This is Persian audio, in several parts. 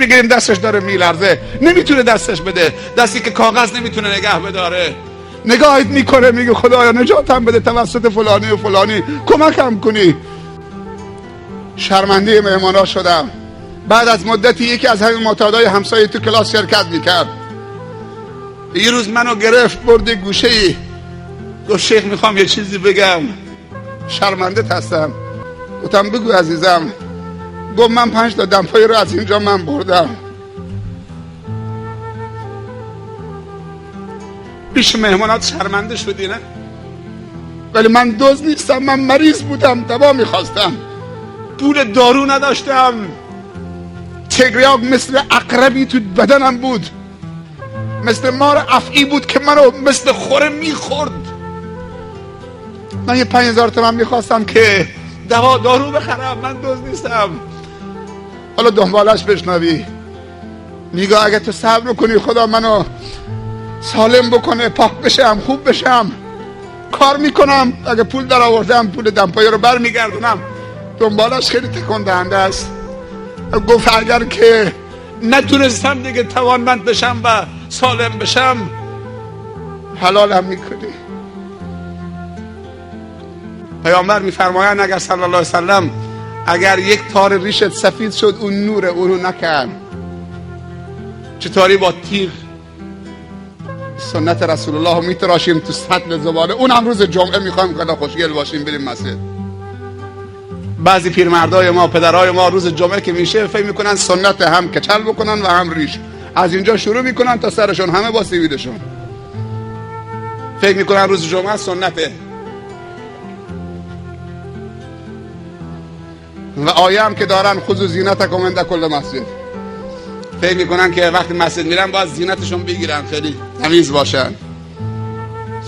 بگیریم دستش داره میلرزه، نمیتونه دستش بده، دستی که کاغذ نمیتونه نگه بداره. نگاهت میکنه میگه خدایا نجاتم بده توسط فلانی و فلانی، کمکم کنی. شرمنده مهمانا شدم. بعد از مدتی یکی از همین معتادای همسایه تو کلاس شرکت میکرد. یه روز منو گرفت برد گوشه ای، گفت شیخ میخوام یه چیزی بگم. شرمنده هستم. گفتم بگو عزیزم. گفت من 5 تا دمپایی رو از اینجا من بردم. پیش مهمانات شرمنده شدی نه؟ ولی من دزد نیستم، من مریض بودم، دوا میخواستم، پول دارو نداشتم. تگریاک مثل عقربی تو بدنم بود، مثل مار افعی بود که منو مثل خوره میخورد. من یه 5000 تومان میخواستم که دوا دارو بخرم، من دزد نیستم. حالا دنبالش بشنوی. میگه اگه تو صبر کنی خدا منو سالم بکنه، پاک بشم، خوب بشم، کار میکنم، اگه پول در آوردم پول دمپایی رو برمیگردونم. دنبالش خیلی تکون دهنده است. گفت اگر که نتونستم دیگه توانمند بشم و سالم بشم حلالم میکنی. پیامبر میفرمایند اگر صلی الله علیه وسلم اگر یک تار ریشت سفید شد اون نور اونو نکن، چطوری با تیغ سنت رسول الله میتراشیم تو سطل زباله. اون هم روز جمعه میخوایم که خوشگل باشیم بریم مسجد. بعضی پیرمردای ما پدرای ما روز جمعه که میشه فکر میکنن سنت هم کچل بکنن و هم ریش، از اینجا شروع میکنن تا سرشون همه با سیویلشون. فکر میکنن روز جمعه سنته. و آیه هم که دارن خذوا زینتکم عند کل مسجد، فکر میکنن که وقتی مسجد میرن باید زینتشون بگیرن، خیلی تمیز باشن.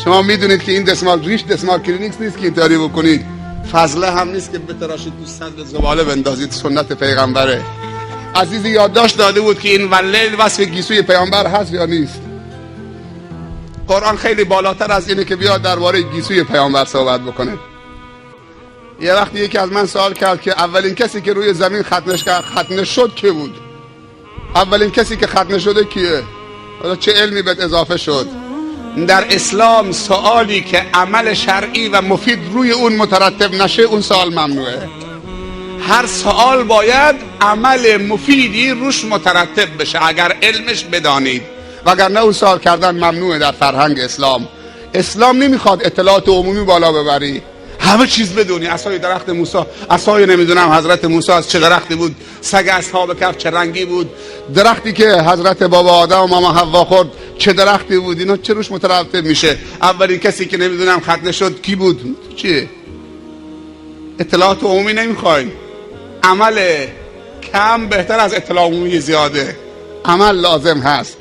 شما میدونید که این دستمال ریش دستمال کلینیکس نیست که اینطوری بکنید، فضله هم نیست که بتراشید تو سطل زباله بندازید، سنت پیغمبره. عزیزی یادداشت داده بود که این واللیل وصف گیسوی پیامبر هست یا نیست. قرآن خیلی بالاتر از اینه که بیاد درباره گیسوی پیامبر صحبت بکنه. یه وقتی یکی از من سوال کرد که اولین کسی که روی زمین ختنه شد کی بود؟ اولین کسی که ختنه شده کیه؟ حالا چه علمی بهت اضافه شد؟ در اسلام سوالی که عمل شرعی و مفید روی اون مترتب نشه اون سوال ممنوعه. هر سوال باید عمل مفیدی روش مترتب بشه اگر علمش بدانید، وگرنه اون سوال کردن ممنوعه در فرهنگ اسلام. اسلام نمیخواد اطلاعات عمومی بالا ببری، همه چیز بدونی. عصای درخت موسی، عصای نمیدونم حضرت موسی از چه درختی بود، سگ اصحاب کهف چه رنگی بود، درختی که حضرت بابا آدم و ماما حوا خورد چه درختی بود، اینا چه روش مترتب میشه؟ اولین کسی که نمیدونم ختنه شد کی بود؟ چیه؟ اطلاعات عمومی نمیخواین. عمل کم بهتر از اطلاع عمومی زیاده. عمل لازم هست.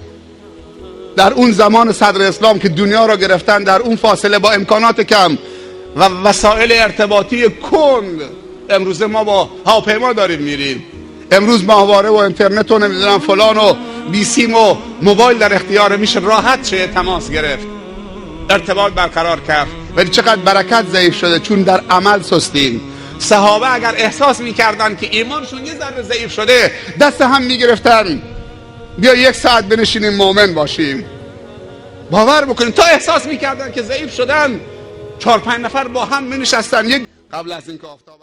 در اون زمان صدر اسلام که دنیا را گرفتن، در اون فاصله با امکانات کم و وسایل ارتباطی کند، امروز ما با هواپیما داریم میریم، امروز ماهواره و اینترنت و نمیدونم فلان و بی سیم و موبایل در اختیار، میشه راحت چه تماس گرفت، ارتباط برقرار کرد. ولی چقدر برکت ضعیف شده چون در عمل سستیم. صحابه اگر احساس میکردن که ایمانشون یه ذره ضعیف شده دست هم میگرفتن، بیا 1 ساعت بنشینیم مؤمن باشیم. باور بکنید تا احساس میکردن که ضعیف شدن 4-5 نفر با هم می نشستن. قبل از اینکه آفتاب